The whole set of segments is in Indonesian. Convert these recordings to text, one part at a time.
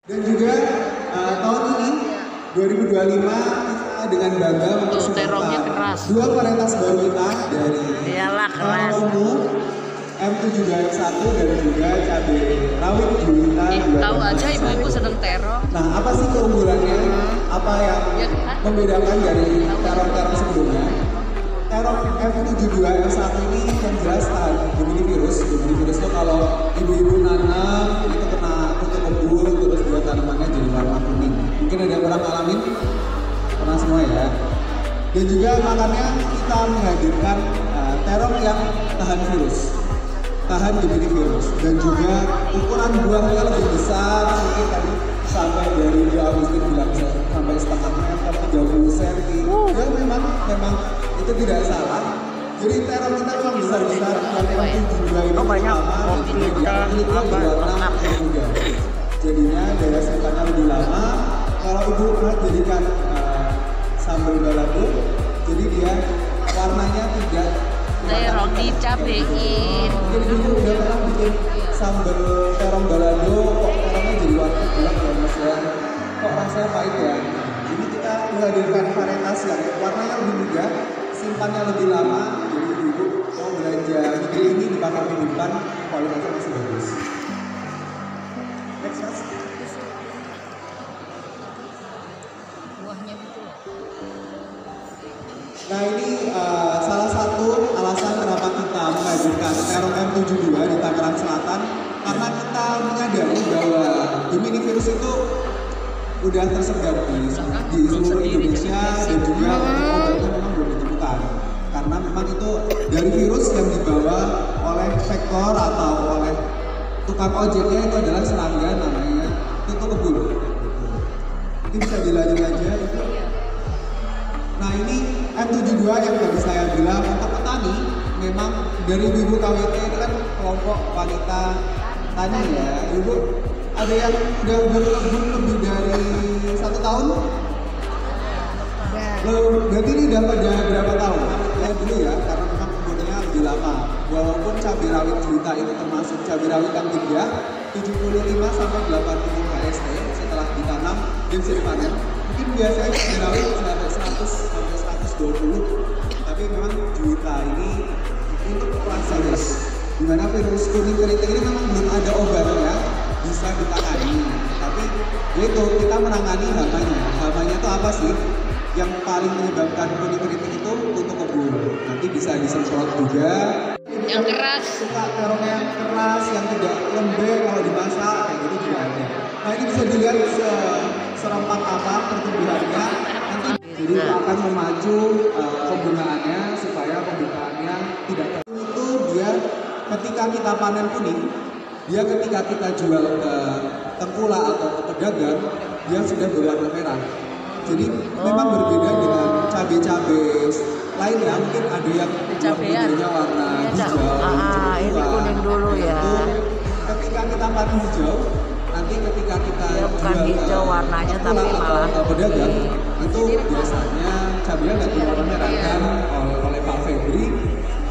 Dan juga tahun ini 2025 kita dengan bangga mempersembahkan dua varietas baru kita dari terong ungu M721 dan juga cabai rawit juwita. Tahu aja ibu-ibu sedang terong. Nah, apa sih keunggulannya? Apa yang membedakan dari terong-terong sebelumnya? Terong M721 ini yang jelas tahan Gemini virus. Gemini virus itu kalau ibu-ibu nanam itu kena kutu kebul, terus dia tanamannya jadi warna kuning. Mungkin ada yang pernah ngalamin? Pernah semua ya. Dan juga makanya kita menghadirkan terong yang tahan virus, tahan Gemini virus, dan juga ukuran buahnya lebih besar, mungkin tadi sampai dari Bu Agustin bilang sampai setengah meter, 30 cm. Ya memang itu tidak salah. Jadi terong kita memang besar-besar, yang 72 ini banyak itu berwarna muda. Jadinya daya simpannya lebih lama. Kalau ibu jadikan sambal balado, jadi dia warnanya tidak terong dicabein. Mungkin ibu udah pernah bikin sambal terong balado, kok terongnya jadi warna gelap ya mas ya, kok rasanya pahit ya. Jadi kita menghadirkan varietas yang warnanya lebih muda, simpannya lebih lama, jadi ibu mau belanja negeri ini dipakai minggu depan, kualitasnya masih bagus. Next mas. Buahnya betul. Nah ini salah satu alasan kenapa kita menghadirkan terong M72 di Tangerang Selatan, karena kita menyadari bahwa Gemini virus itu udah tersebar di seluruh Indonesia dan juga obatnya memang belum ditemukan. Karena memang itu dari virus yang dibawa oleh vektor atau oleh tukang ojeknya itu adalah serangga namanya kutu kebul. Ini bisa dilanjut aja itu. Nah ini M72 yang tadi saya bilang untuk petani, memang dari ibu KWT ini kan kelompok wanita tani ya. Ibu ada yang udah berkebun lebih dari 1 tahun? Berarti ini udah pada berapa tahun? Ya dulu ya, karena memang kebunnya lebih lama. Walaupun cabai rawit juwita itu termasuk cabai rawit yang tinggi, 75 sampai 80 HST setelah ditanam dan siap panen. Mungkin biasanya cabai rawit sampai 100 sampai 120, tapi memang juwita ini untuk perasa virus, dimana virus kuning keriting ini memang belum ada obatnya bisa ditangani. Tapi yaitu kita menangani hamanya. Hamanya itu apa sih? Yang paling menyebabkan kuning keriting itu kutu kebul. Nanti bisa disemprot juga. Yang keras. Suka terong yang keras, yang tidak lembek kalau dimasak, kayak gitu juga ada. Nah ini bisa dilihat serempak apa pertumbuhannya. Nanti jadi akan memacu penggunaannya supaya penggunaannya tidak itu dia ketika kita panen kuning, dia ketika kita jual ke tengkulak atau ke pedagang, dia sudah berwarna merah. Jadi memang berbeda dengan cabai-cabai lainnya, mungkin ada yang budaya warna hijau. Ini kuning dulu ya. Ketika kita panen hijau, nanti ketika kita ya, bukan hijau warnanya tapi malah pedagang itu biasanya cabainya nggak berwarna merah kan oleh Pak Febri.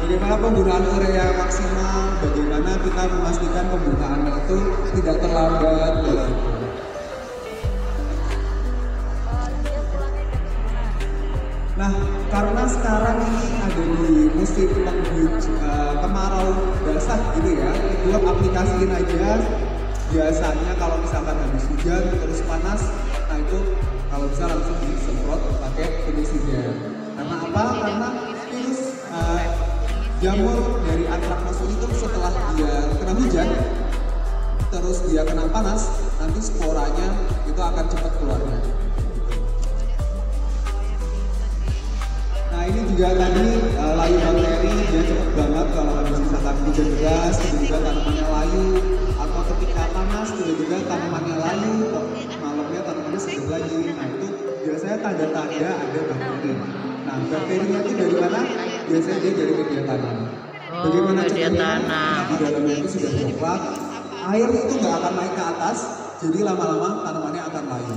Bagaimana penggunaan urea maksimal, bagaimana kita memastikan penggunaannya itu tidak terlambat. Nah, karena sekarang ini ada di musim kemarau basah gitu ya, itu aplikasiin aja. Biasanya kalau misalkan habis hujan terus panas, nah itu kalau bisa langsung disemprot pakai pengisida. Karena apa? Karena virus jamur dari antraknus itu setelah dia kena hujan, terus dia kena panas, nanti sporanya itu akan cepat keluarnya. Nah ini juga tadi layu bakteri, dia cepat banget kalau habis misalkan hujan deras, tiba-tiba tanamannya layu, atau ketika panas tiba-tiba tanamannya layu, malamnya tanamannya segar lagi. Nah itu biasanya tanda-tanda ada bakteri. Nah bakterinya itu dari mana? Biasanya dia dari media tanam. Bagaimana caranya? Di dalamnya itu sudah coklat, air itu nggak akan naik ke atas, jadi lama-lama tanamannya akan layu.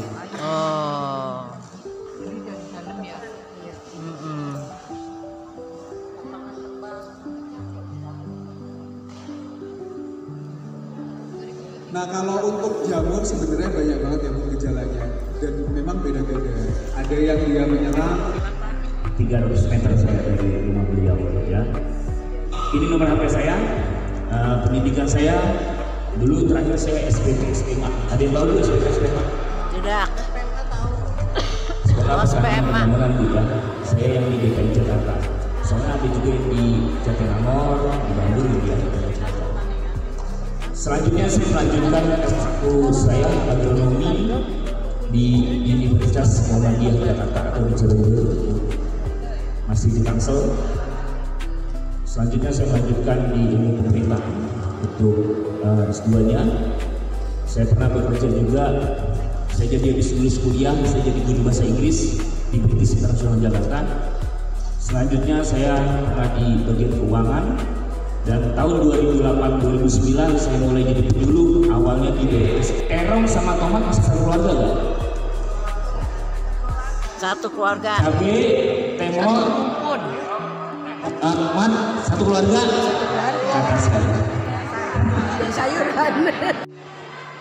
Nah kalau untuk jamur sebenarnya banyak banget ya Bu gejalanya dan memang beda-beda. Ada yang dia menyerang 300 meter saya dari rumah beliau ya. Ini nomor HP saya. Pendidikan saya dulu terakhir saya SPP SMA. Ada yang tahu dulu SPP SMA? Tidak. Sekolah SMA. Pesantren juga. Saya yang di DKI Jakarta. Soalnya ada juga yang di Jatinangor, di Bandung gitu ya. Selanjutnya saya melanjutkan S1 saya agronomi di Universitas Muhammadiyah Jakarta atau di Cirebon, masih di Tangsel. Selanjutnya saya melanjutkan di ilmu pemerintahan untuk S2-nya. Saya pernah bekerja juga, saya jadi habis lulus kuliah, saya jadi guru bahasa Inggris di British International Jakarta. Selanjutnya saya pernah di bagian keuangan dan tahun 2008-2009 saya mulai jadi penyuluh, awalnya di BS. Terong sama tomat masih satu keluarga nggak? Satu keluarga. Cabai, temor, Pun. tomat satu keluarga. Kata sekali. Sayuran.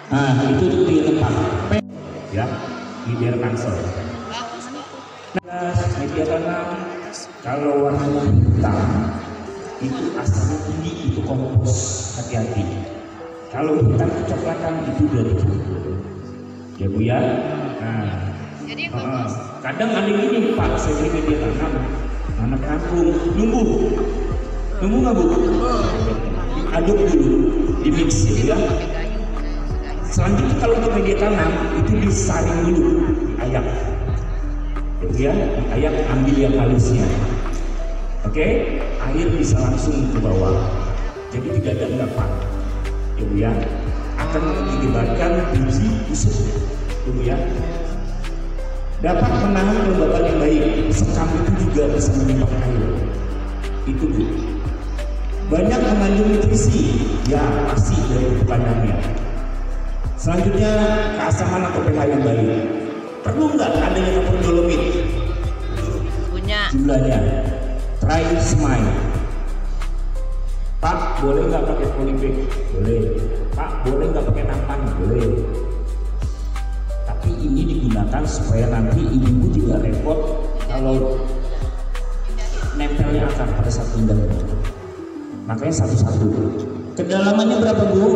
Nah itu di tempat ya di daerah Tangsel. Media tanam kalau warnanya hitam itu asalnya tinggi, itu kompos, hati-hati. Kalau hitam kecoklatan itu dari jamur ya Bu ya. Nah kadang ada yang gini Pak, saya beli media tanam anak kampung nunggu nggak Bu? Aduk dulu di mix gitu ya. Selanjutnya kalau untuk media tanam itu disaring dulu, diayak gitu ya, diayak ambil yang halusnya. Oke, air bisa langsung ke bawah, jadi tidak ada endapan gitu ya. Akan mengakibatkan biji busuk gitu ya. Dapat menahan kelembaban yang baik. Sekam itu juga bisa menyimpan air. Itu Bu. Banyak mengandung nutrisi, ya pasti dari pupuk kandangnya. Selanjutnya keasaman atau pH yang baik. Perlu nggak adanya campur dolomit? Punya. Jumlahnya. Try smile. Pak, boleh nggak pakai polybag? Boleh. Pak, boleh nggak pakai nampan? Boleh. Tapi ini digunakan supaya nanti ibu tidak repot kalau nempelnya akar pada saat pindah. Makanya satu-satu. Kedalamannya berapa Bu?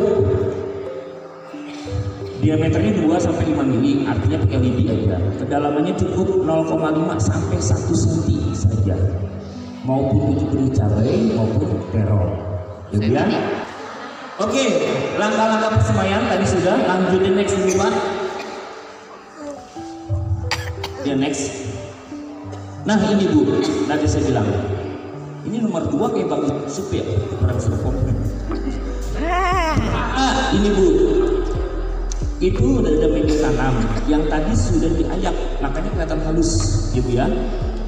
Diameternya 2 sampai 5 mili, artinya pakai lidi aja. Kedalamannya cukup 0,5 sampai 1 cm saja. Maupun untuk beri cabai maupun terong. Ya. Oke, langkah-langkah persemaian tadi sudah. Lanjutin next dulu Pak. Ya next. Nah ini Bu, tadi saya bilang. Ini nomor 2 kayak Bang Yusuf ya, orang Serpong. Ini Bu, itu udah ada media tanam yang tadi sudah diayak, makanya kelihatan halus, ya Bu ya.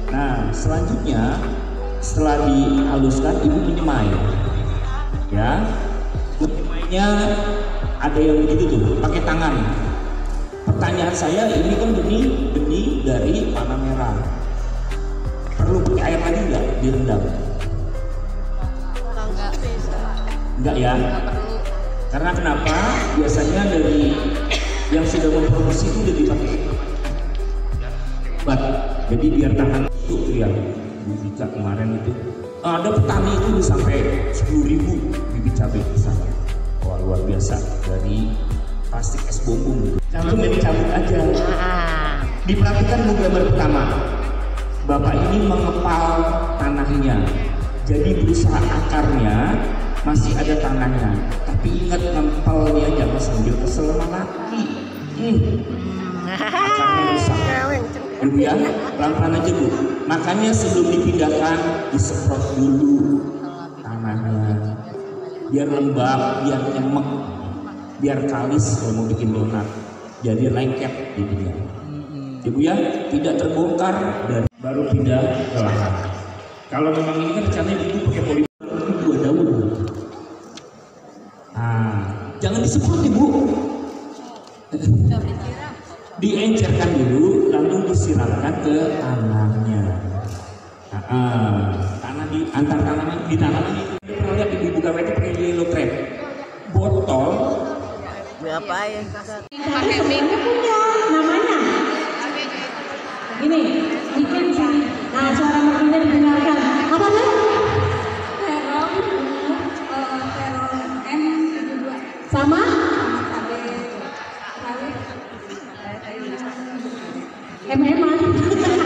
Nah selanjutnya setelah dihaluskan ibu menyemai, ya. Menyemainya ada yang begitu tuh, pakai tangan. Pertanyaan saya, ini kan benih dari panah merah. Perlu pakai air lagi nggak direndam? Enggak ya? Karena kenapa? Biasanya dari yang sudah memproduksi itu udah dipakai obat. Jadi biar tahan itu yang Bika kemarin itu ada petani itu bisa sampai 10.000 bibit cabai di sana. Wah luar biasa, dari plastik es bonbon. Cantum yang dicabut aja. Diperhatikan Bu gambar pertama. Bapak ini mengepal tanahnya, jadi berusaha akarnya masih ada tanahnya, tapi ingat ngempalnya jangan sambil kesel sama laki. Akarnya rusak. Ibu ya, pelan-pelan aja Bu. Makanya sebelum dipindahkan disemprot dulu tanahnya, biar lembab, biar nyemek, biar kalis kalau mau bikin donat, jadi lengket jadinya. Ibu ya, tidak terbongkar dan baru pindah ke lahan. Kalau memang ini kan rencananya ibu pakai polimer 2 daun. Jangan disemprot Ibu. Diencerkan dulu, lalu disiramkan ke tanahnya. Tanah di antar tanaman di tanah ini. Pernah lihat ibu buka itu pakai yellow trap, botol Diapain? Pakai mic. Punya namanya. Ini, bikin di sini. Nah, suara mertunya didengarkan. Apa tuh? Terong M72. Sama? MM-an.